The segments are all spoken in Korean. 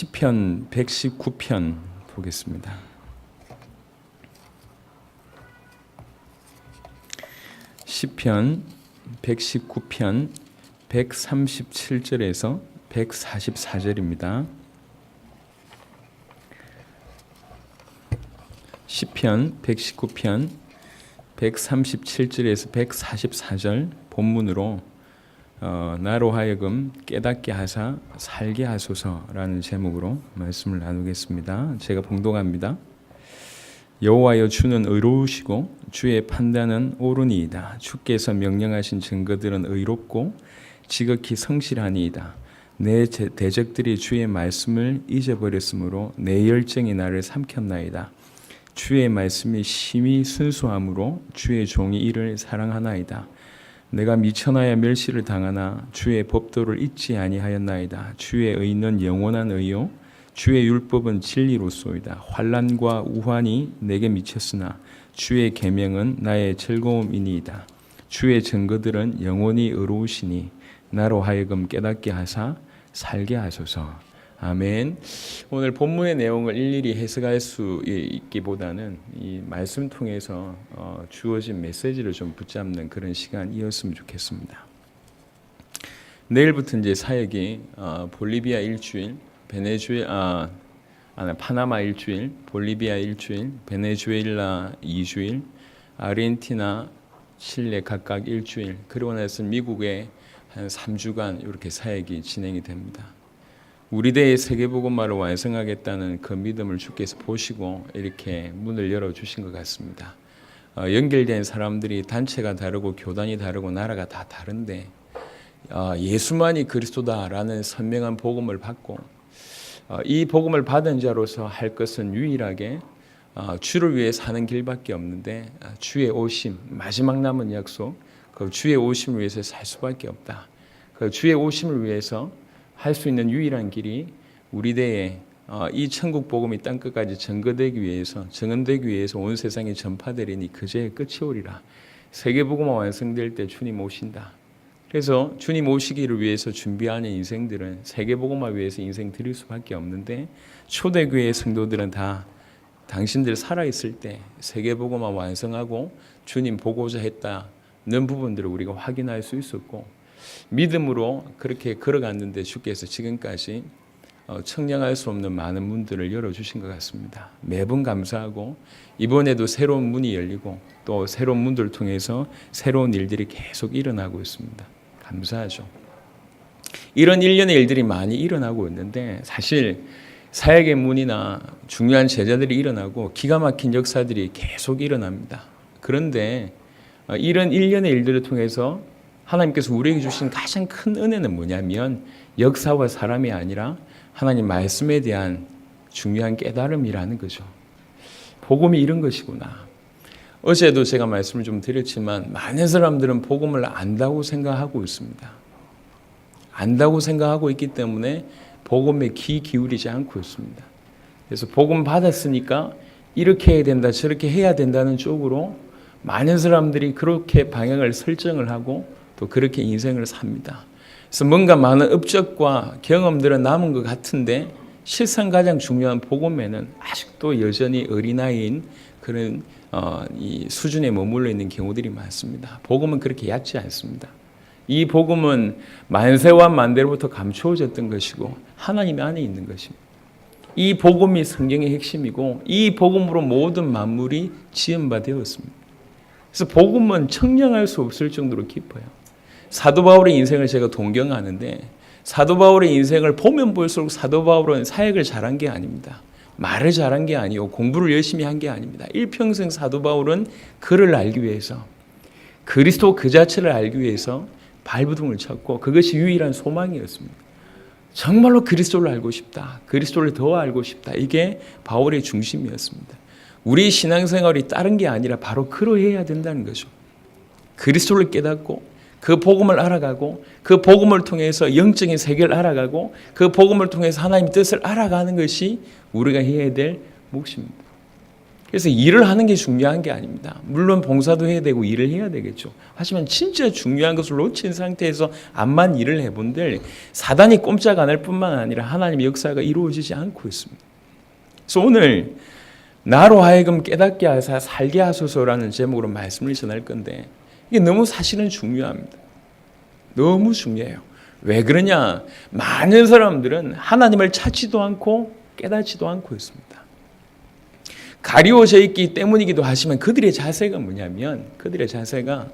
시편 119편 보겠습니다. 시편 119편 137절에서 144절입니다. 시편 119편 137절에서 144절 본문으로 나로 하여금 깨닫게 하사 살게 하소서라는 제목으로 말씀을 나누겠습니다. 제가 봉독합니다. 여호와여, 주는 의로우시고 주의 판단은 옳으니이다. 주께서 명령하신 증거들은 의롭고 지극히 성실하니이다. 내 대적들이 주의 말씀을 잊어버렸으므로 내 열정이 나를 삼켰나이다. 주의 말씀이 심히 순수함으로 주의 종이 이를 사랑하나이다. 내가 미천하여 멸시를 당하나 주의 법도를 잊지 아니하였나이다. 주의 의는 영원한 의요 주의 율법은 진리로소이다. 환난과 우환이 내게 미쳤으나 주의 계명은 나의 즐거움이니이다. 주의 증거들은 영원히 의로우시니 나로 하여금 깨닫게 하사 살게 하소서. 아멘. 오늘 본문의 내용을 일일이 해석할 수 있기보다는 이 말씀 통해서 주어진 메시지를 좀 붙잡는 그런 시간이었으면 좋겠습니다. 내일부터 이제 사역이 볼리비아 일주일, 파나마 일주일, 볼리비아 일주일, 베네수엘라 2주일, 아르헨티나, 칠레 각각 일주일, 그리고 나서 미국에 한 3주간 이렇게 사역이 진행이 됩니다. 우리 대의 세계복음화를 완성하겠다는 그 믿음을 주께서 보시고 이렇게 문을 열어주신 것 같습니다. 연결된 사람들이 단체가 다르고 교단이 다르고 나라가 다 다른데 예수만이 그리스도다라는 선명한 복음을 받고 이 복음을 받은 자로서 할 것은 유일하게 주를 위해 사는 길밖에 없는데 주의 오심, 마지막 남은 약속, 그 주의 오심을 위해서 살 수밖에 없다. 그 주의 오심을 위해서 할 수 있는 유일한 길이 우리 대에 이 천국 복음이 땅끝까지 증거되기 위해서, 증언되기 위해서 온 세상에 전파되리니 그제야 끝이 오리라. 세계 복음화 완성될 때 주님 오신다. 그래서 주님 오시기를 위해서 준비하는 인생들은 세계 복음화 위해서 인생 드릴 수밖에 없는데, 초대교회 성도들은 다 당신들 살아있을 때 세계 복음화 완성하고 주님 보고자 했다는 부분들을 우리가 확인할 수 있었고, 믿음으로 그렇게 걸어갔는데 주께서 지금까지 청량할 수 없는 많은 문들을 열어주신 것 같습니다. 매번 감사하고 이번에도 새로운 문이 열리고 또 새로운 문들을 통해서 새로운 일들이 계속 일어나고 있습니다. 감사하죠. 이런 일련의 일들이 많이 일어나고 있는데, 사실 사역의 문이나 중요한 제자들이 일어나고 기가 막힌 역사들이 계속 일어납니다. 그런데 이런 일련의 일들을 통해서 하나님께서 우리에게 주신 가장 큰 은혜는 뭐냐면 역사와 사람이 아니라 하나님 말씀에 대한 중요한 깨달음이라는 거죠. 복음이 이런 것이구나. 어제도 제가 말씀을 좀 드렸지만 많은 사람들은 복음을 안다고 생각하고 있습니다. 안다고 생각하고 있기 때문에 복음에 귀 기울이지 않고 있습니다. 그래서 복음 받았으니까 이렇게 해야 된다, 저렇게 해야 된다는 쪽으로 많은 사람들이 그렇게 방향을 설정을 하고 또 그렇게 인생을 삽니다. 그래서 뭔가 많은 업적과 경험들은 남은 것 같은데 실상 가장 중요한 복음에는 아직도 여전히 어린아이인 그런 이 수준에 머물러 있는 경우들이 많습니다. 복음은 그렇게 얕지 않습니다. 이 복음은 만세와 만대로부터 감추어졌던 것이고 하나님 안에 있는 것입니다. 이 복음이 성경의 핵심이고 이 복음으로 모든 만물이 지은 바 되었습니다. 그래서 복음은 청량할 수 없을 정도로 깊어요. 사도 바울의 인생을 제가 동경하는데, 사도 바울의 인생을 보면 볼수록 사도 바울은 사역을 잘한 게 아닙니다. 말을 잘한 게 아니고 공부를 열심히 한 게 아닙니다. 일평생 사도 바울은 그를 알기 위해서, 그리스도 그 자체를 알기 위해서 발버둥을 쳤고 그것이 유일한 소망이었습니다. 정말로 그리스도를 알고 싶다, 그리스도를 더 알고 싶다, 이게 바울의 중심이었습니다. 우리 신앙생활이 다른 게 아니라 바로 그러해야 된다는 거죠. 그리스도를 깨닫고 그 복음을 알아가고 그 복음을 통해서 영적인 세계를 알아가고 그 복음을 통해서 하나님의 뜻을 알아가는 것이 우리가 해야 될 몫입니다. 그래서 일을 하는 게 중요한 게 아닙니다. 물론 봉사도 해야 되고 일을 해야 되겠죠. 하지만 진짜 중요한 것을 놓친 상태에서 암만 일을 해본들 사단이 꼼짝 안 할 뿐만 아니라 하나님의 역사가 이루어지지 않고 있습니다. 그래서 오늘 나로 하여금 깨닫게 하사 살게 하소서라는 제목으로 말씀을 전할 건데 이게 너무 사실은 중요합니다. 너무 중요해요. 왜 그러냐? 많은 사람들은 하나님을 찾지도 않고 깨닫지도 않고 있습니다. 가리워져 있기 때문이기도 하지만 그들의 자세가 뭐냐면 그들의 자세가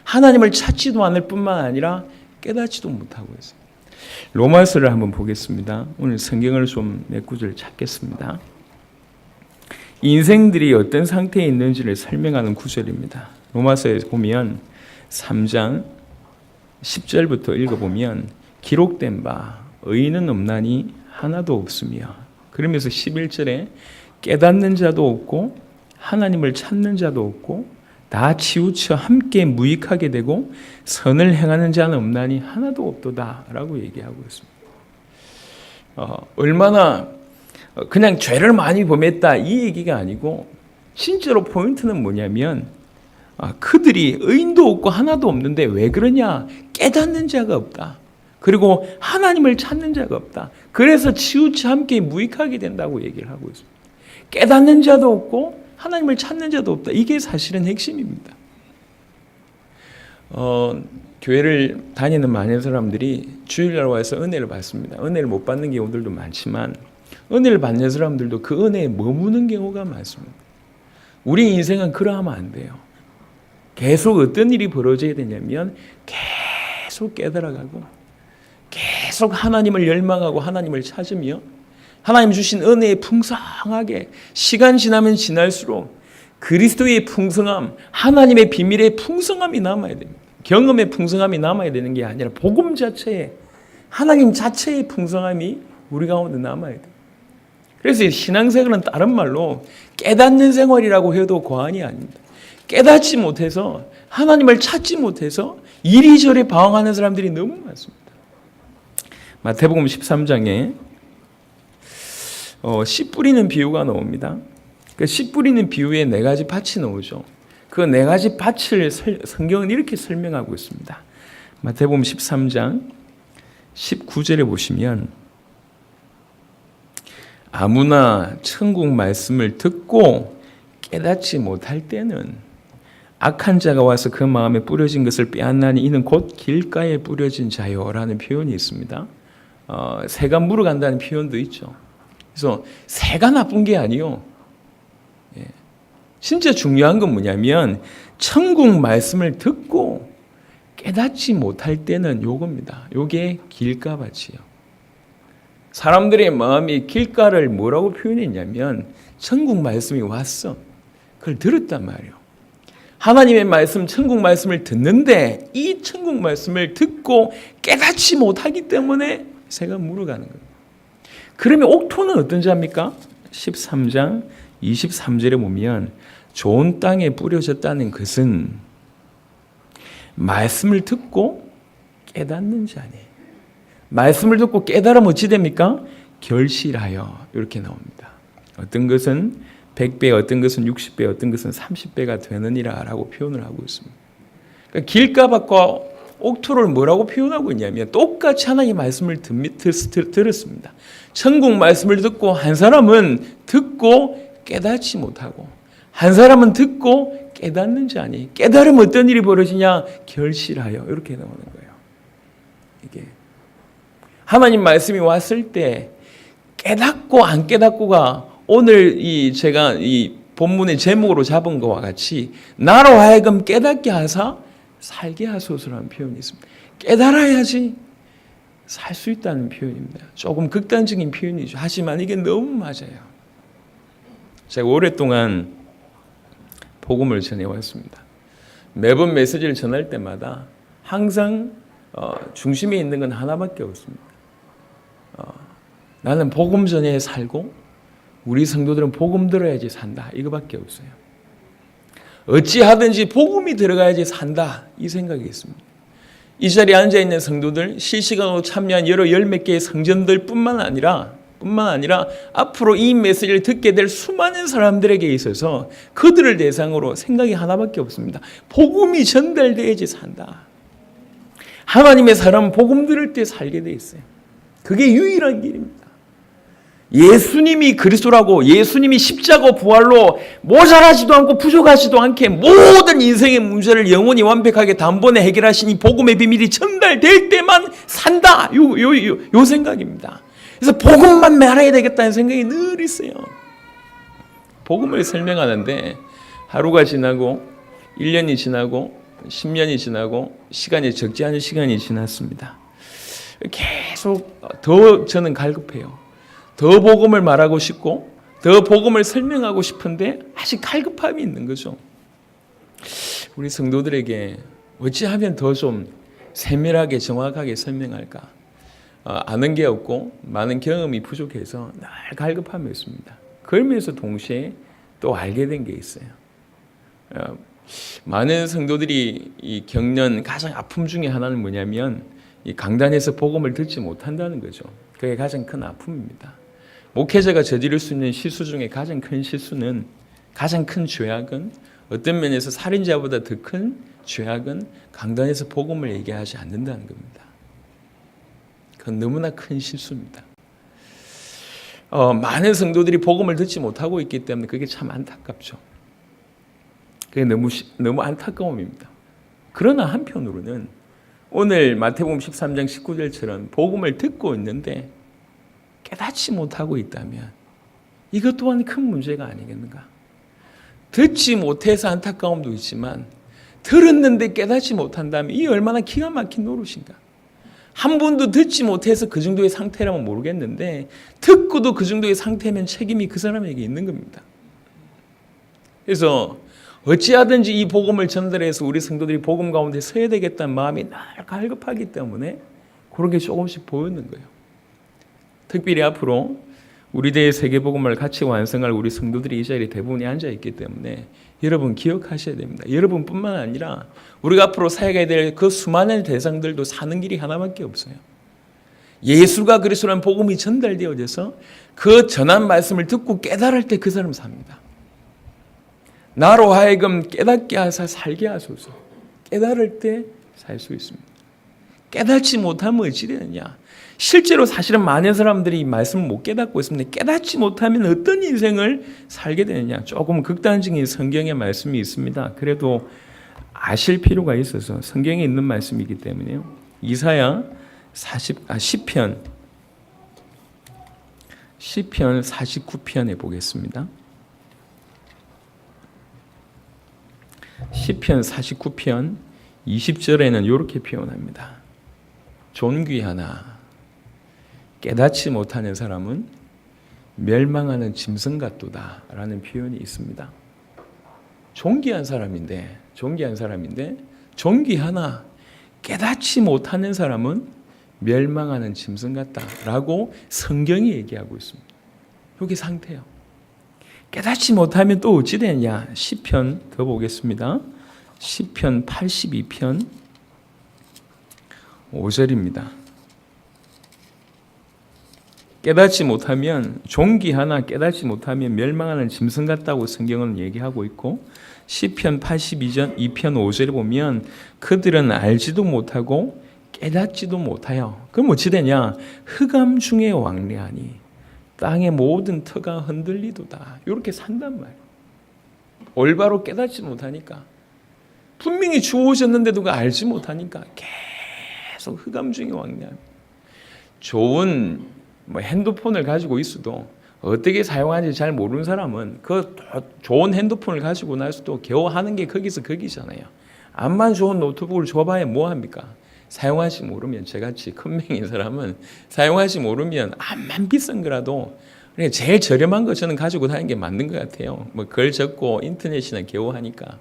하나님을 찾지도 않을 뿐만 아니라 깨닫지도 못하고 있어요. 로마서를 한번 보겠습니다. 오늘 성경을 좀 몇 구절 찾겠습니다. 인생들이 어떤 상태에 있는지를 설명하는 구절입니다. 로마서에 보면 3장 10절부터 읽어보면 기록된 바 의인은 없나니 하나도 없으며 그러면서 11절에 깨닫는 자도 없고 하나님을 찾는 자도 없고 다 치우쳐 함께 무익하게 되고 선을 행하는 자는 없나니 하나도 없도다 라고 얘기하고 있습니다. 얼마나 그냥 죄를 많이 범했다 이 얘기가 아니고 진짜로 포인트는 뭐냐면 그들이 의인도 없고 하나도 없는데 왜 그러냐? 깨닫는 자가 없다. 그리고 하나님을 찾는 자가 없다. 그래서 치우쳐 함께 무익하게 된다고 얘기를 하고 있습니다. 깨닫는 자도 없고 하나님을 찾는 자도 없다. 이게 사실은 핵심입니다. 교회를 다니는 많은 사람들이 주일날 와서 은혜를 받습니다. 은혜를 못 받는 경우들도 많지만 은혜를 받는 사람들도 그 은혜에 머무는 경우가 많습니다. 우리 인생은 그러하면 안 돼요. 계속 어떤 일이 벌어져야 되냐면 계속 깨달아가고 계속 하나님을 열망하고 하나님을 찾으며 하나님 주신 은혜에 풍성하게 시간 지나면 지날수록 그리스도의 풍성함, 하나님의 비밀의 풍성함이 남아야 됩니다. 경험의 풍성함이 남아야 되는 게 아니라 복음 자체에 하나님 자체의 풍성함이 우리 가운데 남아야 돼요. 그래서 신앙생활은 다른 말로 깨닫는 생활이라고 해도 과언이 아닙니다. 깨닫지 못해서 하나님을 찾지 못해서 이리저리 방황하는 사람들이 너무 많습니다. 마태복음 13장에 씨 뿌리는 비유가 나옵니다. 그 씨 뿌리는 비유에 네 가지 밭이 나오죠. 그 네 가지 밭을 성경은 이렇게 설명하고 있습니다. 마태복음 13장 19절에 보시면 아무나 천국 말씀을 듣고 깨닫지 못할 때는 악한 자가 와서 그 마음에 뿌려진 것을 빼앗나니 이는 곧 길가에 뿌려진 자요라는 표현이 있습니다. 새가 물어간다는 표현도 있죠. 그래서 새가 나쁜 게 아니요. 진짜 중요한 건 뭐냐면 천국 말씀을 듣고 깨닫지 못할 때는 요겁니다. 요게 길가밭이요. 사람들의 마음이 길가를 뭐라고 표현했냐면 천국 말씀이 왔어. 그걸 들었단 말이에요. 하나님의 말씀, 천국 말씀을 듣는데 이 천국 말씀을 듣고 깨닫지 못하기 때문에 새가 물어가는 거예요. 그러면 옥토는 어떤 자입니까? 13장 23절에 보면 좋은 땅에 뿌려졌다는 것은 말씀을 듣고 깨닫는 자니. 말씀을 듣고 깨달으면 어찌 됩니까? 결실하여 이렇게 나옵니다. 어떤 것은 100배, 어떤 것은 60배, 어떤 것은 30배가 되느니라 라고 표현을 하고 있습니다. 그러니까 길가밭과 옥토를 뭐라고 표현하고 있냐면 똑같이 하나님의 말씀을 들었습니다. 천국 말씀을 듣고 한 사람은 듣고 깨닫지 못하고 한 사람은 듣고 깨닫는 자니 깨달으면 어떤 일이 벌어지냐? 결실하여 이렇게 나오는 거예요. 이게 하나님 말씀이 왔을 때 깨닫고 안 깨닫고가 오늘 제가 이 본문의 제목으로 잡은 것과 같이 나로 하여금 깨닫게 하사 살게 하소서라는 표현이 있습니다. 깨달아야지 살 수 있다는 표현입니다. 조금 극단적인 표현이죠. 하지만 이게 너무 맞아요. 제가 오랫동안 복음을 전해왔습니다. 매번 메시지를 전할 때마다 항상 중심에 있는 건 하나밖에 없습니다. 나는 복음 전에 살고 우리 성도들은 복음 들어야지 산다. 이거밖에 없어요. 어찌하든지 복음이 들어가야지 산다. 이 생각이 있습니다. 이 자리에 앉아있는 성도들, 실시간으로 참여한 열 몇 개의 성전들 뿐만 아니라 뿐만 아니라 앞으로 이 메시지를 듣게 될 수많은 사람들에게 있어서 그들을 대상으로 생각이 하나밖에 없습니다. 복음이 전달돼야지 산다. 하나님의 사람은 복음 들을 때 살게 돼 있어요. 그게 유일한 길입니다. 예수님이 그리스도라고, 예수님이 십자가 부활로 모자라지도 않고 부족하지도 않게 모든 인생의 문제를 영원히 완벽하게 단번에 해결하신 이 복음의 비밀이 전달될 때만 산다. 요 생각입니다. 그래서 복음만 말해야 되겠다는 생각이 늘 있어요. 복음을 설명하는데 하루가 지나고 1년이 지나고 10년이 지나고 시간이 적지 않은 시간이 지났습니다. 계속 더 저는 갈급해요. 더 복음을 말하고 싶고 더 복음을 설명하고 싶은데 아직 갈급함이 있는 거죠. 우리 성도들에게 어찌하면 더 좀 세밀하게 정확하게 설명할까? 아는 게 없고 많은 경험이 부족해서 늘 갈급함이 있습니다. 그러면서 동시에 또 알게 된 게 있어요. 많은 성도들이 겪는 가장 아픔 중에 하나는 뭐냐면 이 강단에서 복음을 듣지 못한다는 거죠. 그게 가장 큰 아픔입니다. 목회자가 저지를 수 있는 실수 중에 가장 큰 실수는, 가장 큰 죄악은, 어떤 면에서 살인자보다 더 큰 죄악은 강단에서 복음을 얘기하지 않는다는 겁니다. 그건 너무나 큰 실수입니다. 많은 성도들이 복음을 듣지 못하고 있기 때문에 그게 참 안타깝죠. 그게 너무 안타까움입니다. 그러나 한편으로는 오늘 마태복음 13장 19절처럼 복음을 듣고 있는데 깨닫지 못하고 있다면 이것 또한 큰 문제가 아니겠는가? 듣지 못해서 안타까움도 있지만 들었는데 깨닫지 못한다면 이 얼마나 기가 막힌 노릇인가? 한 번도 듣지 못해서 그 정도의 상태라면 모르겠는데 듣고도 그 정도의 상태면 책임이 그 사람에게 있는 겁니다. 그래서 어찌하든지 이 복음을 전달해서 우리 성도들이 복음 가운데 서야 되겠다는 마음이 늘 갈급하기 때문에 그런 게 조금씩 보이는 거예요. 특별히 앞으로 우리 대의 세계복음을 같이 완성할 우리 성도들이 이 자리에 대부분이 앉아있기 때문에 여러분 기억하셔야 됩니다. 여러분뿐만 아니라 우리가 앞으로 살아가야 될 그 수많은 대상들도 사는 길이 하나밖에 없어요. 예수가 그리스도라는 복음이 전달되어져서 그 전한 말씀을 듣고 깨달을 때 그 사람 삽니다. 나로 하여금 깨닫게 하사 살게 하소서. 깨달을 때 살 수 있습니다. 깨닫지 못하면 어찌 되느냐? 실제로 사실은 많은 사람들이 이 말씀을 못 깨닫고 있습니다. 깨닫지 못하면 어떤 인생을 살게 되느냐? 조금 극단적인 성경의 말씀이 있습니다. 그래도 아실 필요가 있어서 성경에 있는 말씀이기 때문에요. 이사야 10편 49편에 보겠습니다. 10편 49편 20절에는 이렇게 표현합니다. 존귀하나 깨닫지 못하는 사람은 멸망하는 짐승 같도다 라는 표현이 있습니다. 존귀한 사람인데 존귀하나 깨닫지 못하는 사람은 멸망하는 짐승 같다라고 성경이 얘기하고 있습니다. 이게 상태예요. 깨닫지 못하면 또 어찌 되느냐? 시편 더 보겠습니다. 시편 82편 5절입니다. 깨닫지 못하면 존귀하나 깨닫지 못하면 멸망하는 짐승 같다고 성경은 얘기하고 있고 시편 82편 5절에 보면 그들은 알지도 못하고 깨닫지도 못하여 그럼 어찌 되냐? 흑암 중에 왕래하니 땅의 모든 터가 흔들리도다. 이렇게 산단 말이에요. 올바로 깨닫지 못하니까 분명히 주어졌는데도 알지 못하니까 계속 흑암 중에 왕래합니다. 좋은 핸드폰을 가지고 있어도 어떻게 사용하는지 잘 모르는 사람은 그 좋은 핸드폰을 가지고 나서도 겨우 하는 게 거기잖아요. 암만 좋은 노트북을 줘봐야 뭐합니까? 사용하지 모르면 저같이 큰명인 사람은 사용하지 모르면 암만 비싼 거라도 제일 저렴한 거 저는 가지고 다니는 게 맞는 것 같아요. 글 적고 인터넷이나 겨우 하니까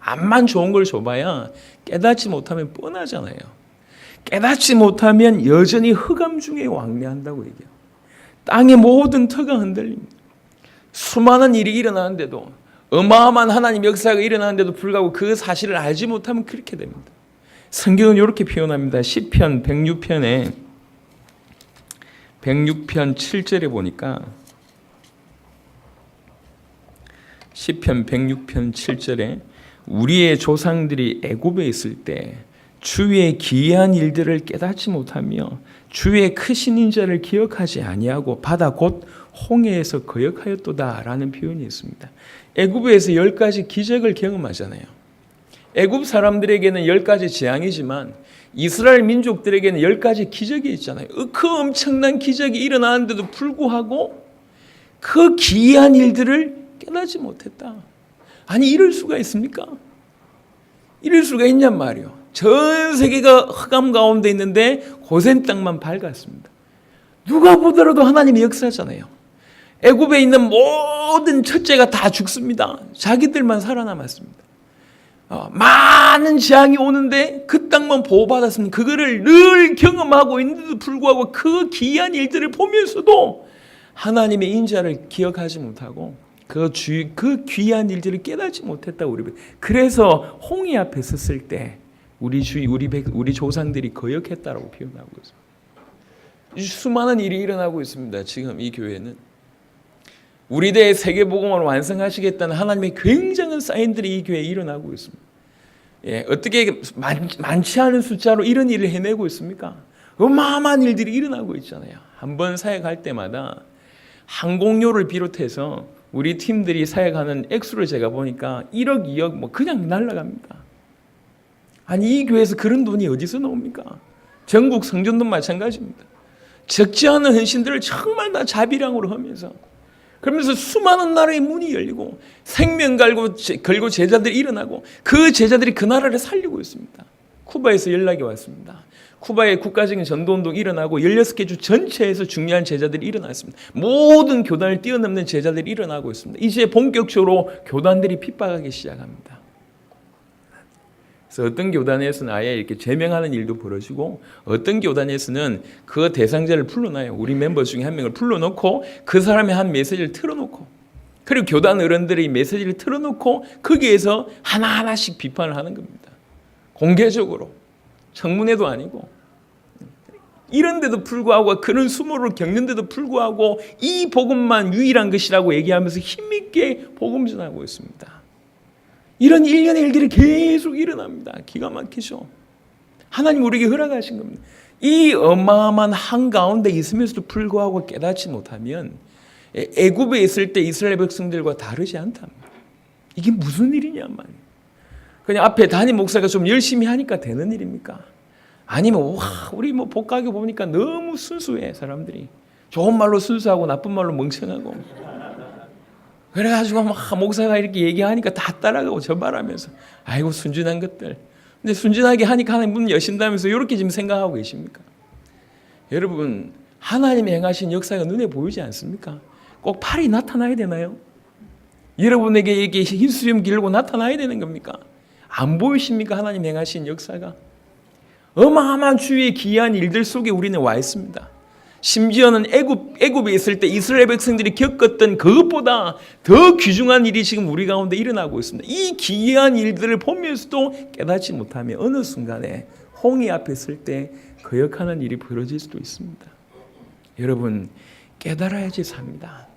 암만 좋은 걸 줘봐야 깨닫지 못하면 뻔하잖아요. 깨닫지 못하면 여전히 흑암 중에 왕래한다고 얘기해요. 땅의 모든 터가 흔들립니다. 수많은 일이 일어나는데도 어마어마한 하나님 역사가 일어나는데도 불구하고 그 사실을 알지 못하면 그렇게 됩니다. 성경은 이렇게 표현합니다. 시편 106편에 106편 7절에 보니까 시편 106편 7절에 우리의 조상들이 애굽에 있을 때 주의 기이한 일들을 깨닫지 못하며 주의 크신 인자를 기억하지 아니하고 바다 곧 홍해에서 거역하였도다라는 표현이 있습니다. 애굽에서 10가지 기적을 경험하잖아요. 애굽 사람들에게는 10가지 재앙이지만 이스라엘 민족들에게는 10가지 기적이 있잖아요. 그 엄청난 기적이 일어나는데도 불구하고 그 기이한 일들을 깨닫지 못했다. 아니 이럴 수가 있습니까? 이럴 수가 있냔 말이요. 전 세계가 흑암 가운데 있는데 고센 땅만 밝았습니다. 누가 보더라도 하나님의 역사잖아요. 애굽에 있는 모든 첫째가 다 죽습니다. 자기들만 살아남았습니다. 많은 재앙이 오는데 그 땅만 보호받았으면 그거를 늘 경험하고 있는데도 불구하고 그 기이한 일들을 보면서도 하나님의 인자를 기억하지 못하고 그 귀한 일들을 깨닫지 못했다고 우리. 그래서 홍해 앞에 섰을 때 우리 조상들이 거역했다라고 표현하고 있습니다. 수많은 일이 일어나고 있습니다. 지금 이 교회는 우리 대의 세계복음을 완성하시겠다는 하나님의 굉장한 사인들이 이 교회에 일어나고 있습니다. 예, 어떻게 많지 않은 숫자로 이런 일을 해내고 있습니까? 어마어마한 일들이 일어나고 있잖아요. 한번 사역할 때마다 항공료를 비롯해서 우리 팀들이 사역하는 액수를 제가 보니까 1억, 2억 뭐 그냥 날아갑니다. 아니 이 교회에서 그런 돈이 어디서 나옵니까? 전국 성전도 마찬가지입니다. 적지 않은 헌신들을 정말 다 자비량으로 하면서 그러면서 수많은 나라의 문이 열리고 생명 걸고 제자들이 일어나고 그 제자들이 그 나라를 살리고 있습니다. 쿠바에서 연락이 왔습니다. 쿠바의 국가적인 전도운동이 일어나고 16개 주 전체에서 중요한 제자들이 일어났습니다. 모든 교단을 뛰어넘는 제자들이 일어나고 있습니다. 이제 본격적으로 교단들이 핍박하기 시작합니다. 그래서 어떤 교단에서는 아예 이렇게 제명하는 일도 벌어지고 어떤 교단에서는 그 대상자를 불러놔요. 우리 멤버 중에 한 명을 불러놓고 그 사람의 한 메시지를 틀어놓고 그리고 교단 어른들이 메시지를 틀어놓고 거기에서 하나하나씩 비판을 하는 겁니다. 공개적으로. 청문회도 아니고 이런데도 불구하고 그런 수모를 겪는데도 불구하고 이 복음만 유일한 것이라고 얘기하면서 힘있게 복음 전하고 있습니다. 이런 일련의 일들이 계속 일어납니다. 기가 막히죠. 하나님 우리에게 허락하신 겁니다. 이 어마어마한 한가운데 있으면서도 불구하고 깨닫지 못하면 애굽에 있을 때 이스라엘 백성들과 다르지 않답니다. 이게 무슨 일이냐 말이에요. 그냥 앞에 담임 목사가 좀 열심히 하니까 되는 일입니까? 아니면 우리 뭐 복가교 보니까 너무 순수해 사람들이. 좋은 말로 순수하고 나쁜 말로 멍청하고. 그래가지고 막 목사가 이렇게 얘기하니까 다 따라가고 저 말하면서 아이고 순진한 것들. 근데 순진하게 하니까 하나님 문 여신다면서 이렇게 지금 생각하고 계십니까? 여러분 하나님이 행하신 역사가 눈에 보이지 않습니까? 꼭 팔이 나타나야 되나요? 여러분에게 이게 흰수염 길고 나타나야 되는 겁니까? 안 보이십니까? 하나님 행하신 역사가. 어마어마한 주위의 기이한 일들 속에 우리는 와 있습니다. 심지어는 애굽에 있을 때 이스라엘 백성들이 겪었던 그것보다 더 귀중한 일이 지금 우리 가운데 일어나고 있습니다. 이 기이한 일들을 보면서도 깨닫지 못하며 어느 순간에 홍해 앞에 설 때 거역하는 일이 벌어질 수도 있습니다. 여러분 깨달아야지 삽니다.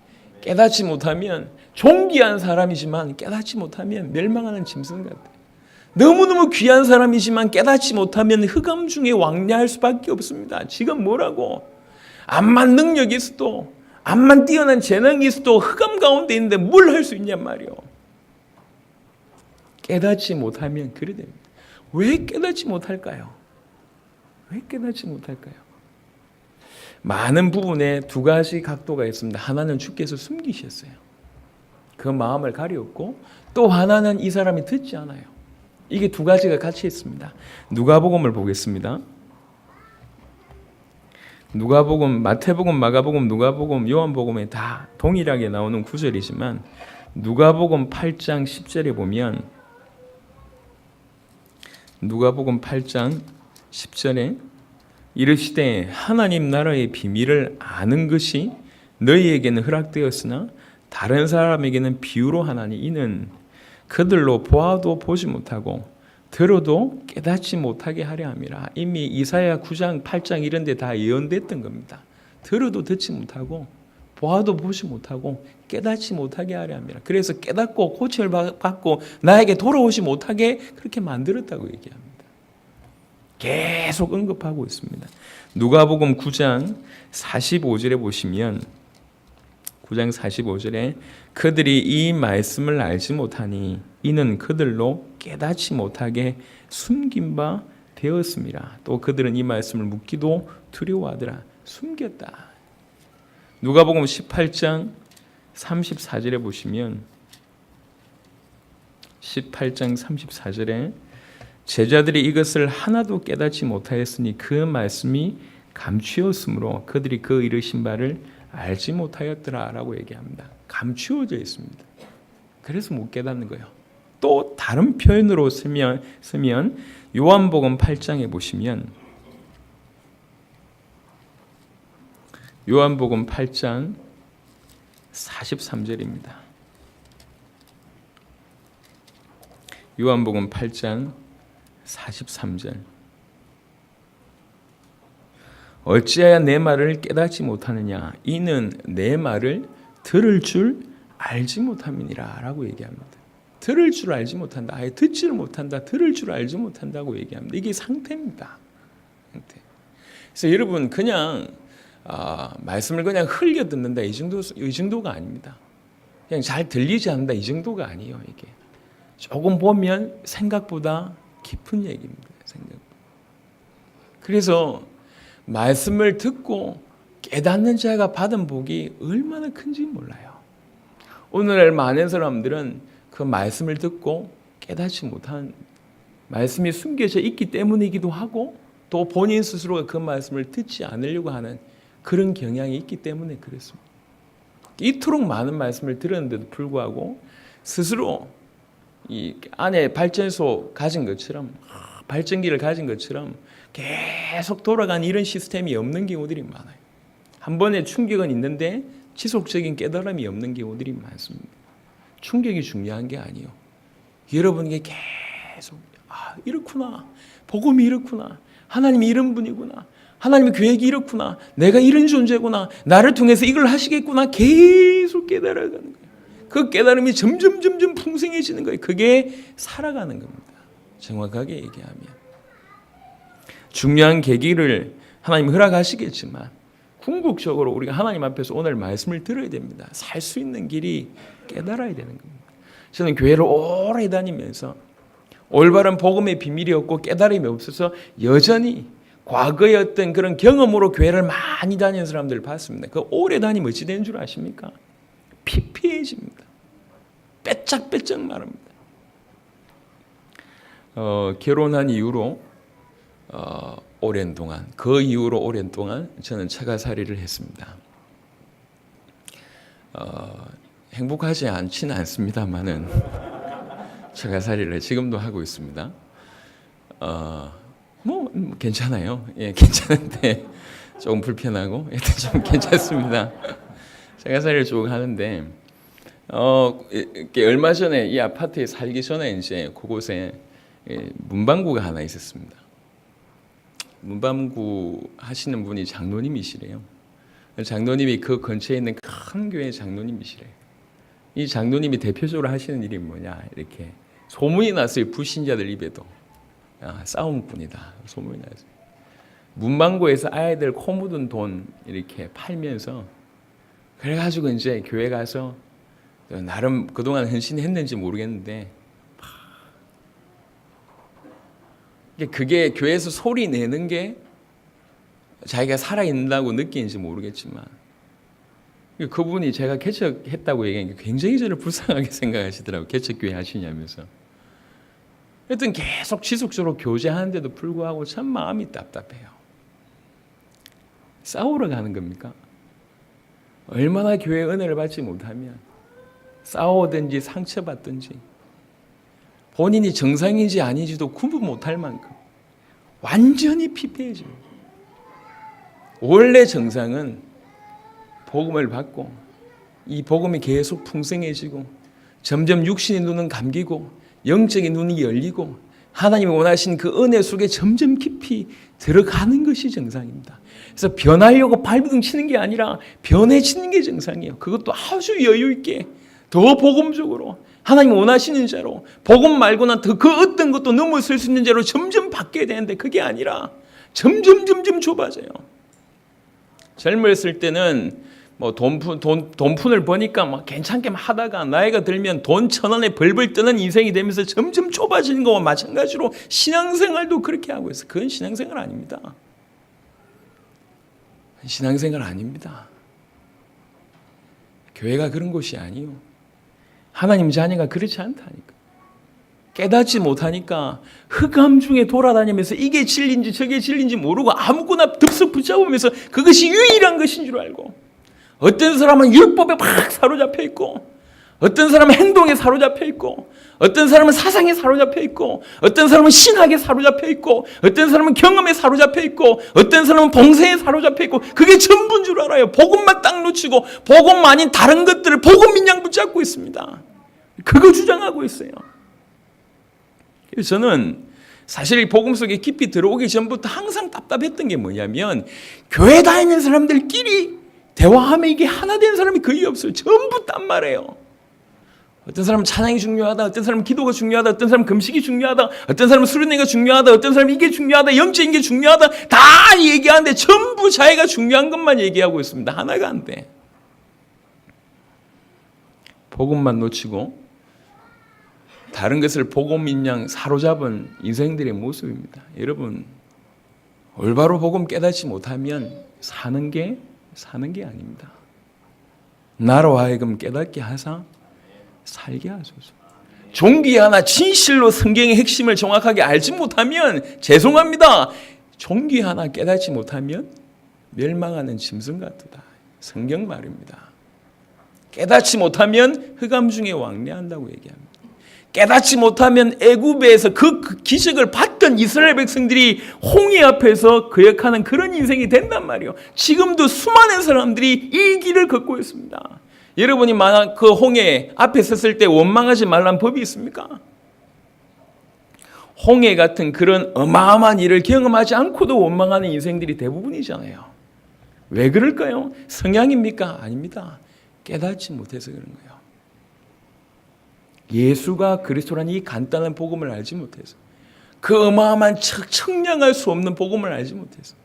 깨닫지 못하면 존귀한 사람이지만 깨닫지 못하면 멸망하는 짐승 같아요. 너무너무 귀한 사람이지만 깨닫지 못하면 흑암 중에 왕래할 수밖에 없습니다. 지금 뭐라고? 암만 능력이 있어도 암만 뛰어난 재능이 있어도 흑암 가운데 있는데 뭘 할 수 있냔 말이요. 깨닫지 못하면 그래 됩니다. 왜 깨닫지 못할까요? 왜 깨닫지 못할까요? 많은 부분에 두 가지 각도가 있습니다. 하나는 주께서 숨기셨어요. 그 마음을 가리었고 또 하나는 이 사람이 듣지 않아요. 이게 두 가지가 같이 있습니다. 누가복음을 보겠습니다. 누가복음, 마태복음, 마가복음, 누가복음, 요한복음에 다 동일하게 나오는 구절이지만 누가복음 8장 10절에 보면 누가복음 8장 10절에 이르시되 하나님 나라의 비밀을 아는 것이 너희에게는 허락되었으나 다른 사람에게는 비유로 하나니 이는 그들로 보아도 보지 못하고 들어도 깨닫지 못하게 하려 함이라. 이미 이사야 9장 8장 이런 데 다 예언됐던 겁니다. 들어도 듣지 못하고 보아도 보지 못하고 깨닫지 못하게 하려 합니다. 그래서 깨닫고 고침을 받고 나에게 돌아오지 못하게 그렇게 만들었다고 얘기합니다. 계속 언급하고 있습니다. 누가복음 9장 45절에 보시면 9장 45절에 그들이 이 말씀을 알지 못하니 이는 그들로 깨닫지 못하게 숨긴 바 되었습니다. 또 그들은 이 말씀을 묻기도 두려워하더라. 숨겼다. 누가복음 18장 34절에 보시면 18장 34절에 제자들이 이것을 하나도 깨닫지 못하였으니 그 말씀이 감추었으므로 그들이 그 이르신 바를 알지 못하였더라라고 얘기합니다. 감추어져 있습니다. 그래서 못 깨닫는 거예요. 또 다른 표현으로 쓰면 요한복음 8장에 보시면 요한복음 8장 43절입니다. 요한복음 8장 43절. 어찌하여 내 말을 깨닫지 못하느냐? 이는 내 말을 들을 줄 알지 못함이니라 라고 얘기합니다. 들을 줄 알지 못한다. 아예 듣지를 못한다. 들을 줄 알지 못한다고 얘기합니다. 이게 상태입니다. 상태. 그래서 여러분 그냥 말씀을 그냥 흘려 듣는다 이 정도가 아닙니다. 그냥 잘 들리지 않는다 이 정도가 아니에요. 이게 조금 보면 생각보다 깊은 얘기입니다. 생각보다. 그래서 말씀을 듣고 깨닫는 자가 받은 복이 얼마나 큰지 몰라요. 오늘날 많은 사람들은 그 말씀을 듣고 깨닫지 못한 말씀이 숨겨져 있기 때문이기도 하고 또 본인 스스로가 그 말씀을 듣지 않으려고 하는 그런 경향이 있기 때문에 그렇습니다. 이토록 많은 말씀을 들었는데도 불구하고 스스로 이 안에 발전소 가진 것처럼 발전기를 가진 것처럼 계속 돌아가는 이런 시스템이 없는 경우들이 많아요. 한 번의 충격은 있는데 지속적인 깨달음이 없는 경우들이 많습니다. 충격이 중요한 게 아니에요. 여러분에게 계속 이렇구나. 복음이 이렇구나. 하나님이 이런 분이구나. 하나님의 계획이 이렇구나. 내가 이런 존재구나. 나를 통해서 이걸 하시겠구나. 계속 깨달아가는 거예요. 그 깨달음이 점점 풍성해지는 거예요. 그게 살아가는 겁니다. 정확하게 얘기하면. 중요한 계기를 하나님이 허락하시겠지만 궁극적으로 우리가 하나님 앞에서 오늘 말씀을 들어야 됩니다. 살 수 있는 길이 깨달아야 되는 겁니다. 저는 교회를 오래 다니면서 올바른 복음의 비밀이 없고 깨달음이 없어서 여전히 과거의 어떤 그런 경험으로 교회를 많이 다니는 사람들을 봤습니다. 그 오래 다니면 어찌 되는 줄 아십니까? 피폐해집니다. 빼짝빼짝 마릅니다. 결혼한 이후로 오랜 동안 그 이후로 오랜 동안 저는 처가살이를 했습니다. 행복하지 않지는 않습니다만은 처가살이를 지금도 하고 있습니다. 뭐 괜찮아요. 예, 괜찮은데 조금 불편하고 좀 괜찮습니다. 처가살이를 쭉 하는데 얼마 전에 이 아파트에 살기 전에 이제 그곳에 문방구가 하나 있었습니다. 문방구 하시는 분이 장로님이시래요. 장로님이 그 근처에 있는 큰 교회 장로님이시래요. 이 장로님이 대표적으로 하시는 일이 뭐냐 이렇게 소문이 났어요. 불신자들 입에도 싸움꾼이다 소문이 났어요. 문방구에서 아이들 코 묻은 돈 이렇게 팔면서 그래가지고 이제 교회 가서 나름 그동안 헌신했는지 모르겠는데 그게 교회에서 소리 내는 게 자기가 살아있다고 느끼는지 모르겠지만 그분이 제가 개척했다고 얘기하니까 굉장히 저를 불쌍하게 생각하시더라고요. 개척교회 하시냐면서. 하여튼 계속 지속적으로 교제하는데도 불구하고 참 마음이 답답해요. 싸우러 가는 겁니까? 얼마나 교회의 은혜를 받지 못하면 싸우든지 상처받든지 본인이 정상인지 아닌지도 구분 못할 만큼 완전히 피폐해집니다. 원래 정상은 복음을 받고 이 복음이 계속 풍성해지고 점점 육신의 눈은 감기고 영적인 눈이 열리고 하나님이 원하신 그 은혜 속에 점점 깊이 들어가는 것이 정상입니다. 그래서 변하려고 발버둥 치는 게 아니라 변해지는 게 정상이에요. 그것도 아주 여유 있게 더 복음적으로 하나님 원하시는 자로, 복음 말고는 더 그 어떤 것도 넘어설 수 있는 자로 점점 바뀌어야 되는데 그게 아니라 점점 좁아져요. 젊었을 때는 뭐 돈푼을 버니까 막 괜찮게 하다가 나이가 들면 돈 1,000원에 벌벌 뜨는 인생이 되면서 점점 좁아지는 거와 마찬가지로 신앙생활도 그렇게 하고 있어요. 그건 신앙생활 아닙니다. 신앙생활 아닙니다. 교회가 그런 곳이 아니요. 하나님 자녀가 그렇지 않다니까. 깨닫지 못하니까 흑암 중에 돌아다니면서 이게 진리인지 저게 진리인지 모르고 아무거나 덥석 붙잡으면서 그것이 유일한 것인 줄 알고, 어떤 사람은 율법에 막 사로잡혀 있고, 어떤 사람은 행동에 사로잡혀 있고, 어떤 사람은 사상에 사로잡혀 있고, 어떤 사람은 신학에 사로잡혀 있고, 어떤 사람은 경험에 사로잡혀 있고, 어떤 사람은 봉쇄에 사로잡혀 있고, 그게 전부인 줄 알아요. 복음만 딱 놓치고 복음 아닌 다른 것들을 복음인 양 붙잡고 있습니다. 그거 주장하고 있어요. 그래서 저는 사실 이 복음 속에 깊이 들어오기 전부터 항상 답답했던 게 뭐냐면, 교회 다니는 사람들끼리 대화하면 이게 하나 된 사람이 거의 없어요. 전부 딴 말이에요. 어떤 사람은 찬양이 중요하다, 어떤 사람은 기도가 중요하다, 어떤 사람은 금식이 중요하다, 어떤 사람은 수련회가 중요하다, 어떤 사람은 이게 중요하다, 영적인 게 중요하다, 다 얘기하는데 전부 자기가 중요한 것만 얘기하고 있습니다. 하나가 안 돼. 복음만 놓치고 다른 것을 복음인 양 사로잡은 인생들의 모습입니다. 여러분, 올바로 복음 깨닫지 못하면 사는 게 아닙니다. 나로 하여금 깨닫게 하사 살게 하소서. 종기 하나 진실로 성경의 핵심을 정확하게 알지 못하면 죄송합니다. 종기 하나 깨닫지 못하면 멸망하는 짐승 같다. 성경 말입니다. 깨닫지 못하면 흑암 중에 왕래한다고 얘기합니다. 깨닫지 못하면 애굽에서 그 기적을 봤던 이스라엘 백성들이 홍해 앞에서 거역하는 그런 인생이 된단 말이에요. 지금도 수많은 사람들이 이 길을 걷고 있습니다. 여러분이 만약 그 홍해 앞에 섰을 때 원망하지 말라는 법이 있습니까? 홍해 같은 그런 어마어마한 일을 경험하지 않고도 원망하는 인생들이 대부분이잖아요. 왜 그럴까요? 성향입니까? 아닙니다. 깨닫지 못해서 그런 거예요. 예수가 그리스도라는 이 간단한 복음을 알지 못해서, 그 어마어마한 청량할 수 없는 복음을 알지 못해서,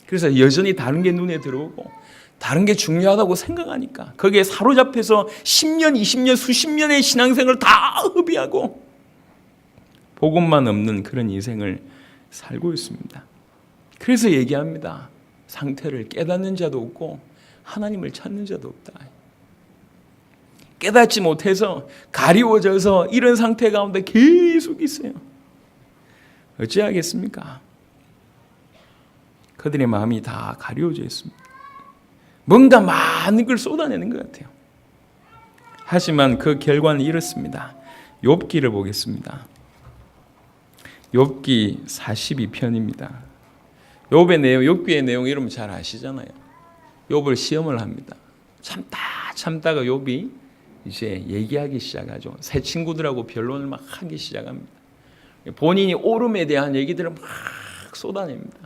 그래서 여전히 다른 게 눈에 들어오고 다른 게 중요하다고 생각하니까 거기에 사로잡혀서 10년, 20년, 수십 년의 신앙생활을 다 허비하고 복음만 없는 그런 인생을 살고 있습니다. 그래서 얘기합니다. 상태를 깨닫는 자도 없고 하나님을 찾는 자도 없다. 깨닫지 못해서 가리워져서 이런 상태 가운데 계속 있어요. 어찌하겠습니까? 그들의 마음이 다 가리워져 있습니다. 뭔가 많은 걸 쏟아내는 것 같아요. 하지만 그 결과는 이렇습니다. 욥기를 보겠습니다. 욥기 42편입니다. 욥기의 내용 여러분 잘 아시잖아요. 욥을 시험을 합니다. 참다가 욥이 이제 얘기하기 시작하죠. 새 친구들하고 변론을 막 하기 시작합니다. 본인이 옳음에 대한 얘기들을 막 쏟아냅니다.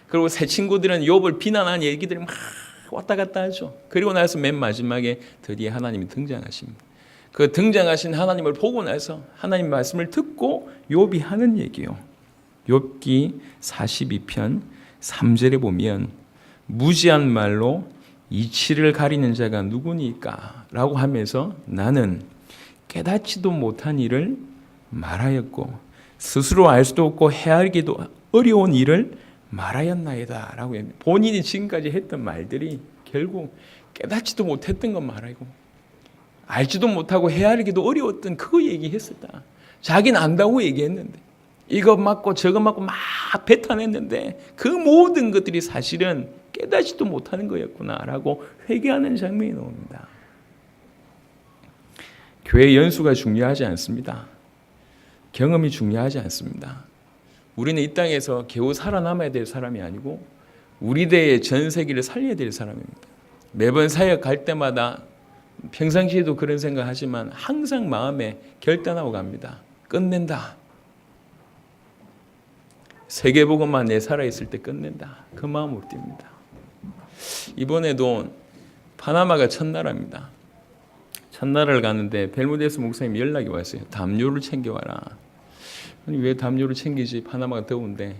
그리고 새 친구들은 욥을 비난한 얘기들을 막 왔다 갔다 하죠. 그리고 나서 맨 마지막에 드디어 하나님이 등장하십니다. 그 등장하신 하나님을 보고 나서 하나님 말씀을 듣고 욥이 하는 얘기예요. 욥기 42편 3절에 보면 무지한 말로 이치를 가리는 자가 누구니까? 라고 하면서 나는 깨닫지도 못한 일을 말하였고 스스로 알 수도 없고 헤아리기도 어려운 일을 말하였나이다 라고 했는데, 본인이 지금까지 했던 말들이 결국 깨닫지도 못했던 건 말하고 알지도 못하고 헤아리기도 어려웠던 그거 얘기했었다. 자기는 안다고 얘기했는데 이거 맞고 저거 맞고 막 배탄했는데 그 모든 것들이 사실은 깨닫지도 못하는 거였구나라고 회개하는 장면이 나옵니다. 교회 연수가 중요하지 않습니다. 경험이 중요하지 않습니다. 우리는 이 땅에서 겨우 살아남아야 될 사람이 아니고 우리 대의 전 세계를 살려야 될 사람입니다. 매번 사역 갈 때마다 평상시에도 그런 생각하지만 항상 마음에 결단하고 갑니다. 끝낸다. 세계복음만 내 살아있을 때 끝낸다. 그 마음으로 뜁니다. 이번에도 파나마가 첫나라입니다. 첫나라를 가는데 벨무데스 목사님 연락이 왔어요. 담요를 챙겨와라. 아니, 왜 담요를 챙기지? 파나마가 더운데.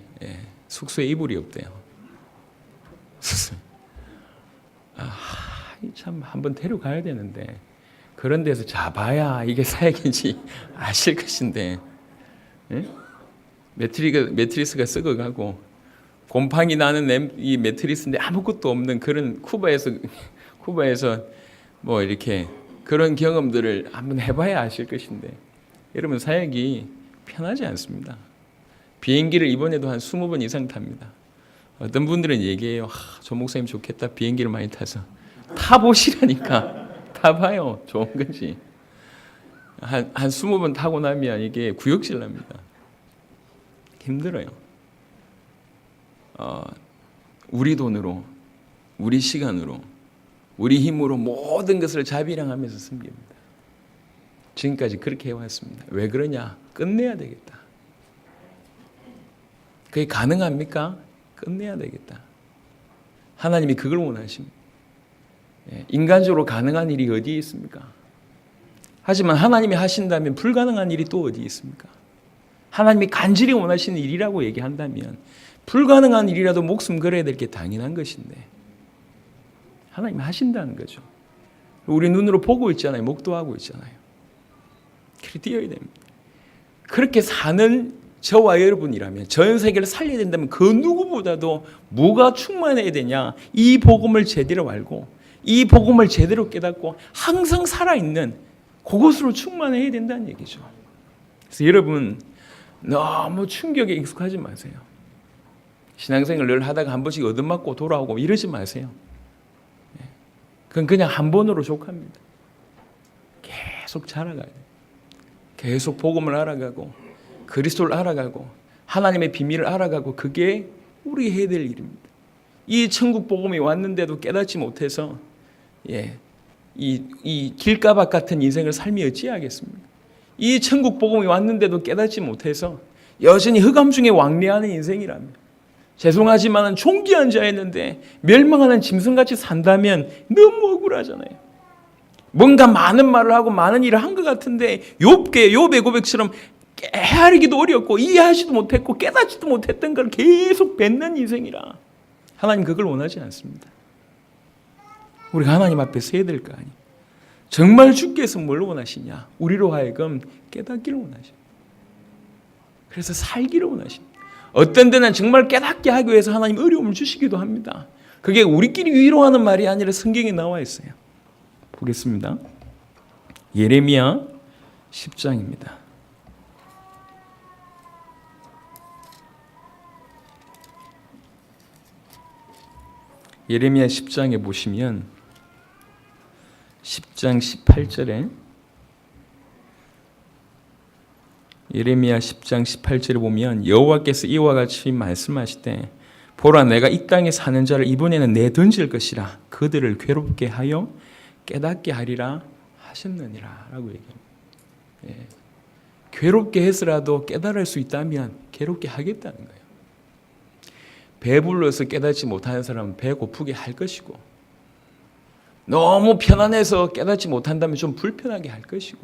숙소에 이불이 없대요. 참 한번 데려가야 되는데 그런 데서 자봐야 이게 사역인지 아실 것인데 매트리스가 썩어가고 곰팡이 나는 이 매트리스인데 아무것도 없는 그런 쿠바에서 뭐 이렇게 그런 경험들을 한번 해봐야 아실 것인데 여러분 사역이 편하지 않습니다. 비행기를 이번에도 한 20번 이상 탑니다. 어떤 분들은 얘기해요. 조 목사님 좋겠다. 비행기를 많이 타서. 타보시라니까. 타봐요. 좋은 거지. 한 20번 타고 나면 이게 구역질 납니다. 힘들어요. 우리 돈으로, 우리 시간으로, 우리 힘으로 모든 것을 자비량하면서 섬깁니다. 지금까지 그렇게 해왔습니다. 왜 그러냐? 끝내야 되겠다. 그게 가능합니까? 끝내야 되겠다. 하나님이 그걸 원하십니다. 인간적으로 가능한 일이 어디에 있습니까? 하지만 하나님이 하신다면 불가능한 일이 또 어디에 있습니까? 하나님이 간절히 원하시는 일이라고 얘기한다면 불가능한 일이라도 목숨 걸어야 될 게 당연한 것인데 하나님이 하신다는 거죠. 우리 눈으로 보고 있잖아요. 목도하고 있잖아요. 그렇게 뛰어야 됩니다. 그렇게 사는 저와 여러분이라면 전 세계를 살려야 된다면 그 누구보다도 뭐가 충만해야 되냐? 이 복음을 제대로 알고 이 복음을 제대로 깨닫고 항상 살아있는 그것으로 충만해야 된다는 얘기죠. 그래서 여러분 너무 충격에 익숙하지 마세요. 신앙생활 늘 하다가 한 번씩 얻어맞고 돌아오고 이러지 마세요. 그건 그냥 한 번으로 족합니다. 계속 자라가야 돼요. 계속 복음을 알아가고 그리스도를 알아가고 하나님의 비밀을 알아가고 그게 우리 해야 될 일입니다. 이 천국 복음이 왔는데도 깨닫지 못해서 이 길가박 같은 인생을 삶이 어찌하겠습니까? 이 천국 복음이 왔는데도 깨닫지 못해서 여전히 흑암 중에 왕래하는 인생이라면 죄송하지만 존귀한 자였는데 멸망하는 짐승같이 산다면 너무 억울하잖아요. 뭔가 많은 말을 하고 많은 일을 한 것 같은데 욥의 고백처럼 헤아리기도 어렵고 이해하지도 못했고 깨닫지도 못했던 걸 계속 뱉는 인생이라 하나님 그걸 원하지 않습니다. 우리가 하나님 앞에 서야 될 거 아니에요. 정말 주께서 뭘 원하시냐? 우리로 하여금 깨닫기를 원하십니다. 그래서 살기를 원하십니다. 어떤 데는 정말 깨닫게 하기 위해서 하나님 어려움을 주시기도 합니다. 그게 우리끼리 위로하는 말이 아니라 성경에 나와 있어요. 보겠습니다. 예레미야 10장입니다. 예레미야 10장에 보시면 10장 18절에 예레미야 10장 18절에 보면 여호와께서 이와 같이 말씀하시되 보라 내가 이 땅에 사는 자를 이번에는 내던질 것이라 그들을 괴롭게 하여 깨닫게 하리라 하셨느니라 라고 얘기합니다. 괴롭게 해서라도 깨달을 수 있다면 괴롭게 하겠다는 거예요. 배불러서 깨닫지 못하는 사람은 배 고프게 할 것이고 너무 편안해서 깨닫지 못한다면 좀 불편하게 할 것이고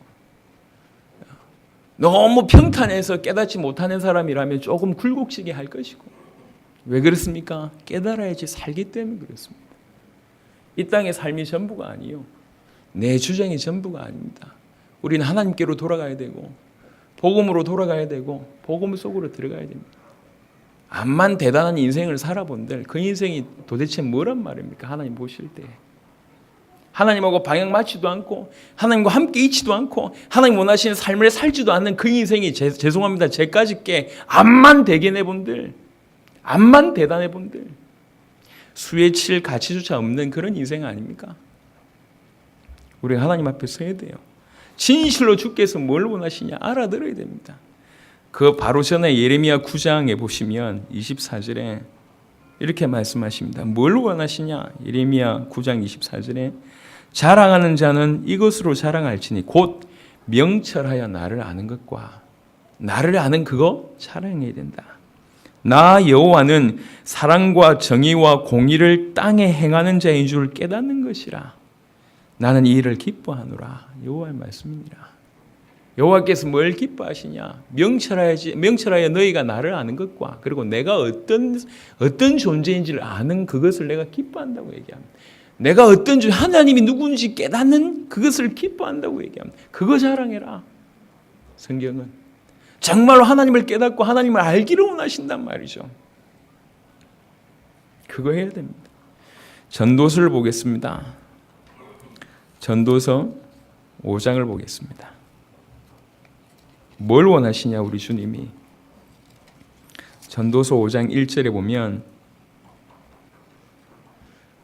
너무 평탄해서 깨닫지 못하는 사람이라면 조금 굴곡지게 할 것이고 왜 그렇습니까? 깨달아야지 살기 때문에 그렇습니다. 이 땅의 삶이 전부가 아니요. 내 주장이 전부가 아닙니다. 우리는 하나님께로 돌아가야 되고 복음으로 돌아가야 되고 복음 속으로 들어가야 됩니다. 암만 대단한 인생을 살아본들 그 인생이 도대체 뭐란 말입니까? 하나님 보실 때 하나님하고 방향 맞지도 않고 하나님과 함께 있지도 않고 하나님 원하시는 삶을 살지도 않는 그 인생이 죄송합니다. 제까지 게 암만 대견해 본들 암만 대단해 본들 수에 칠 가치조차 없는 그런 인생 아닙니까? 우리가 하나님 앞에 서야 돼요. 진실로 주께서 뭘 원하시냐 알아들어야 됩니다. 그 바로 전에 예레미야 9장에 보시면 24절에 이렇게 말씀하십니다. 뭘 원하시냐? 예레미야 9장 24절에 자랑하는 자는 이것으로 자랑할지니 곧 명철하여 나를 아는 것과 나를 아는 그거 자랑해야 된다. 나 여호와는 사랑과 정의와 공의를 땅에 행하는 자인 줄 깨닫는 것이라. 나는 이 일을 기뻐하노라. 여호와의 말씀이니라. 여호와께서 뭘 기뻐하시냐? 명철하여 너희가 나를 아는 것과 그리고 내가 어떤 존재인지를 아는 그것을 내가 기뻐한다고 얘기합니다. 내가 하나님이 누군지 깨닫는 그것을 기뻐한다고 얘기합니다. 그거 자랑해라. 성경은 정말로 하나님을 깨닫고 하나님을 알기를 원하신단 말이죠. 그거 해야 됩니다. 전도서를 보겠습니다. 전도서 5장을 보겠습니다. 뭘 원하시냐 우리 주님이. 전도서 5장 1절에 보면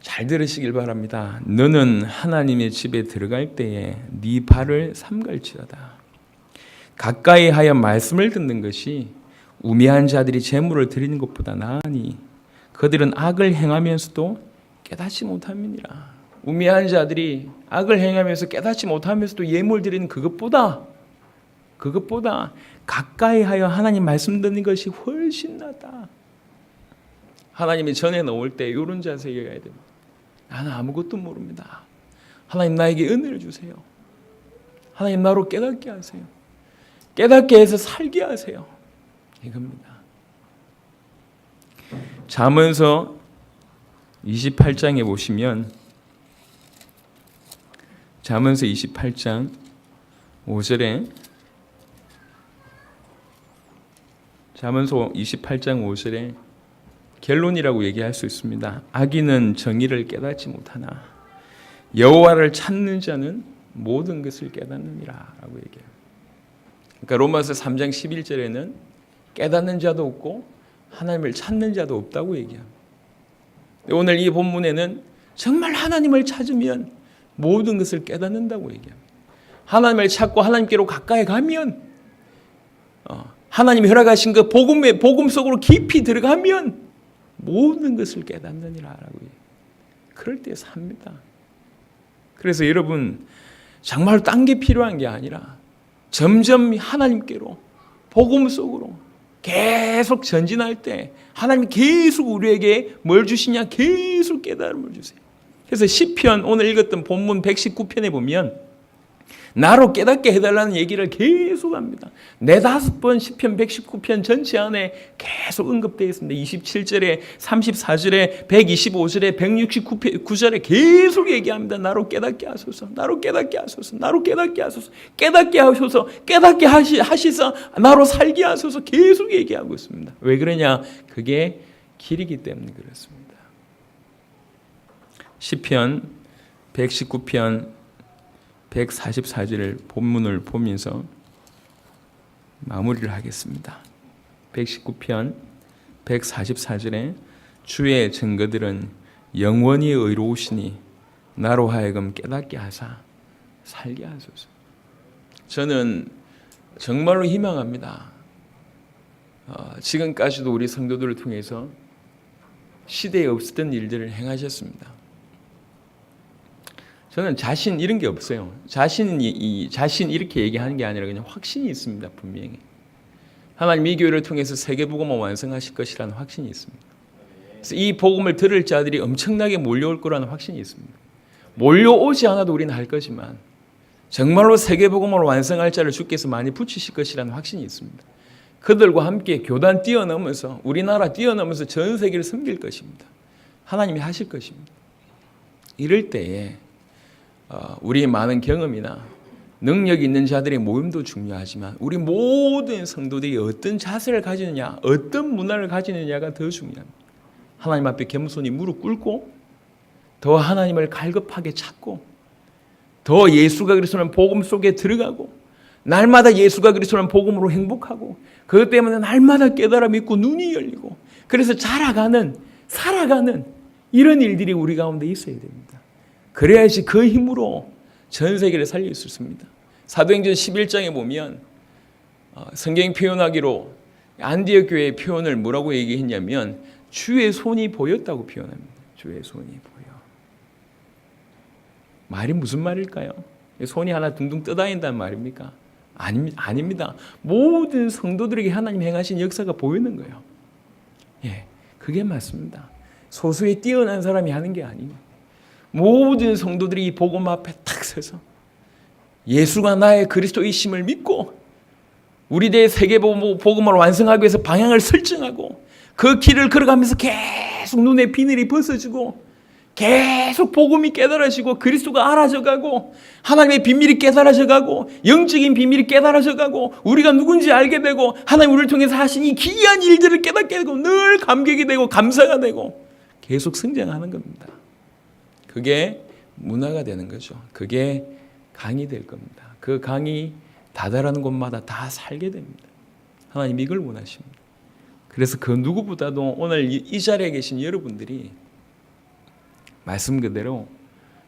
잘 들으시길 바랍니다. 너는 하나님의 집에 들어갈 때에 네 발을 삼갈지어다. 가까이 하여 말씀을 듣는 것이 우매한 자들이 재물을 드리는 것보다 나으니 그들은 악을 행하면서도 깨닫지 못함이니라. 우매한 자들이 악을 행하면서 깨닫지 못하면서도 예물 드리는 그것보다 가까이 하여 하나님 말씀 듣는 것이 훨씬 낫다. 하나님이 전에 놓을 때 이런 자세여야 됩니다. 나는 아무것도 모릅니다. 하나님 나에게 은혜를 주세요. 하나님 나로 깨닫게 하세요. 깨닫게 해서 살게 하세요. 이겁니다. 잠언서 28장에 보시면 잠언서 28장 5절에 잠언서 28장 5절에 결론이라고 얘기할 수 있습니다. 악인은 정의를 깨닫지 못하나 여호와를 찾는 자는 모든 것을 깨닫느니라 라고 얘기해요. 그러니까 로마서 3장 11절에는 깨닫는 자도 없고 하나님을 찾는 자도 없다고 얘기합니다. 오늘 이 본문에는 정말 하나님을 찾으면 모든 것을 깨닫는다고 얘기합니다. 하나님을 찾고 하나님께로 가까이 가면 하나님이 허락하신 그 복음 속으로 깊이 들어가면 모든 것을 깨닫느니라라고 얘기해요. 그럴 때 삽니다. 그래서 여러분 정말 딴 게 필요한 게 아니라 점점 하나님께로 복음 속으로 계속 전진할 때 하나님이 계속 우리에게 뭘 주시냐? 계속 깨달음을 주세요. 그래서 시편 오늘 읽었던 본문 119편에 보면 나로 깨닫게 해달라는 얘기를 계속 합니다. 4-5번 시편 119편 전체 안에 계속 언급되어 있습니다. 27절에 34절에 125절에 169절에 계속 얘기합니다. 나로 깨닫게 하소서. 나로 깨닫게 하소서. 나로 깨닫게 하소서. 깨닫게 하소서. 깨닫게 하시사 나로 살게 하소서. 계속 얘기하고 있습니다. 왜 그러냐? 그게 길이기 때문에 그렇습니다. 시편 119편 144절을 본문을 보면서 마무리를 하겠습니다. 119편 144절에 주의 증거들은 영원히 의로우시니 나로 하여금 깨닫게 하사 살게 하소서. 저는 정말로 희망합니다. 지금까지도 우리 성도들을 통해서 시대에 없었던 일들을 행하셨습니다. 저는 자신 이런 게 없어요. 자신 이렇게 얘기하는 게 아니라 그냥 확신이 있습니다. 분명히 하나님 이 교회를 통해서 세계 복음을 완성하실 것이라는 확신이 있습니다. 그래서 이 복음을 들을 자들이 엄청나게 몰려올 거라는 확신이 있습니다. 몰려오지 않아도 우리는 할 거지만 정말로 세계 복음을 완성할 자를 주께서 많이 붙이실 것이라는 확신이 있습니다. 그들과 함께 교단 뛰어넘어서 우리나라 뛰어넘어서 전 세계를 섬길 것입니다. 하나님이 하실 것입니다. 이럴 때에 우리의 많은 경험이나 능력이 있는 자들의 모임도 중요하지만 우리 모든 성도들이 어떤 자세를 가지느냐, 어떤 문화를 가지느냐가 더 중요합니다. 하나님 앞에 겸손히 무릎 꿇고 더 하나님을 갈급하게 찾고 더 예수가 그리스도는 복음 속에 들어가고 날마다 예수가 그리스도는 복음으로 행복하고 그것 때문에 날마다 깨달아 믿고 눈이 열리고 그래서 살아가는 이런 일들이 우리 가운데 있어야 됩니다. 그래야지 그 힘으로 전 세계를 살릴 수 있습니다. 사도행전 11장에 보면 성경이 표현하기로 안디옥 교회의 표현을 뭐라고 얘기했냐면 주의 손이 보였다고 표현합니다. 주의 손이 보여. 말이 무슨 말일까요? 손이 하나 둥둥 떠다닌다는 말입니까? 아닙니다. 모든 성도들에게 하나님 행하신 역사가 보이는 거예요. 그게 맞습니다. 소수의 뛰어난 사람이 하는 게 아니에요. 모든 성도들이 이 복음 앞에 탁 서서 예수가 나의 그리스도이심을 믿고 우리 대의 세계복음을 완성하기 위해서 방향을 설정하고 그 길을 걸어가면서 계속 눈에 비늘이 벗어지고 계속 복음이 깨달아지고 그리스도가 알아져가고 하나님의 비밀이 깨달아져가고 영적인 비밀이 깨달아져가고 우리가 누군지 알게 되고 하나님 우리를 통해서 하신 이 기이한 일들을 깨닫게 되고 늘 감격이 되고 감사가 되고 계속 성장하는 겁니다. 그게 문화가 되는 거죠. 그게 강이 될 겁니다. 그 강이 다다르는 곳마다 다 살게 됩니다. 하나님 이걸 원하십니다. 그래서 그 누구보다도 오늘 이 자리에 계신 여러분들이 말씀 그대로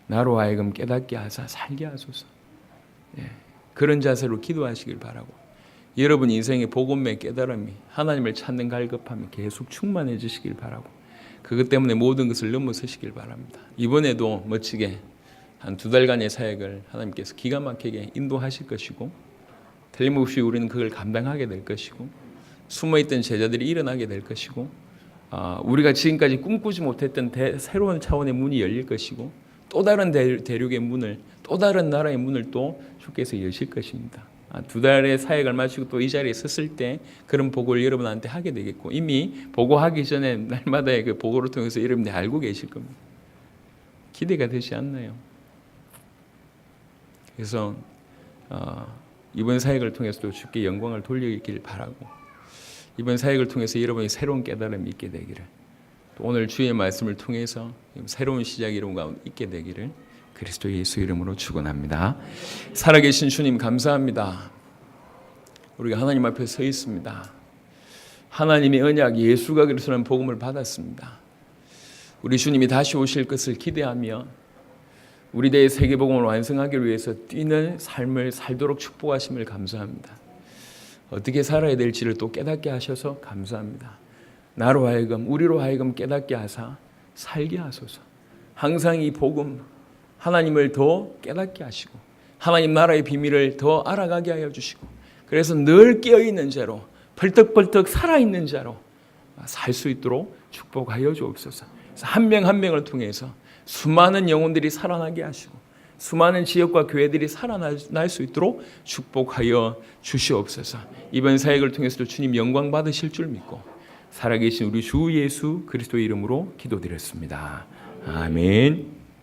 나로 하여금 깨닫게 하사 살게 하소서. 그런 자세로 기도하시길 바라고 여러분 인생의 복음의 깨달음이 하나님을 찾는 갈급함이 계속 충만해지시길 바라고 그것 때문에 모든 것을 넘어서시길 바랍니다. 이번에도 멋지게 한 2달간의 사역을 하나님께서 기가 막히게 인도하실 것이고 틀림없이 우리는 그걸 감당하게 될 것이고 숨어있던 제자들이 일어나게 될 것이고 우리가 지금까지 꿈꾸지 못했던 새로운 차원의 문이 열릴 것이고 또 다른 대륙의 문을 또 다른 나라의 문을 또 주께서 여실 것입니다. 2달의 사역을 마치고 또 이 자리에 섰을 때 그런 보고를 여러분한테 하게 되겠고 이미 보고하기 전에 날마다의 그 보고를 통해서 여러분이 알고 계실 겁니다. 기대가 되지 않나요? 그래서 이번 사역을 통해서도 주께 영광을 돌리길 바라고 이번 사역을 통해서 여러분이 새로운 깨달음이 있게 되기를 또 오늘 주의 말씀을 통해서 새로운 시작이 이런 가운데 있게 되기를 그리스도 예수 이름으로 축원합니다. 살아계신 주님 감사합니다. 우리가 하나님 앞에 서 있습니다. 하나님의 언약 예수가 그리스도라는 복음을 받았습니다. 우리 주님이 다시 오실 것을 기대하며 우리 대의 세계복음을 완성하기 위해서 뛰는 삶을 살도록 축복하심을 감사합니다. 어떻게 살아야 될지를 또 깨닫게 하셔서 감사합니다. 나로 하여금 우리로 하여금 깨닫게 하사 살게 하소서. 항상 이 복음 하나님을 더 깨닫게 하시고 하나님 나라의 비밀을 더 알아가게 하여 주시고 그래서 늘 깨어있는 자로 벌떡벌떡 살아있는 자로 살 수 있도록 축복하여 주옵소서. 한 명 한 명을 통해서 수많은 영혼들이 살아나게 하시고 수많은 지역과 교회들이 살아날 수 있도록 축복하여 주시옵소서. 이번 사역을 통해서도 주님 영광 받으실 줄 믿고 살아계신 우리 주 예수 그리스도의 이름으로 기도드렸습니다. 아멘.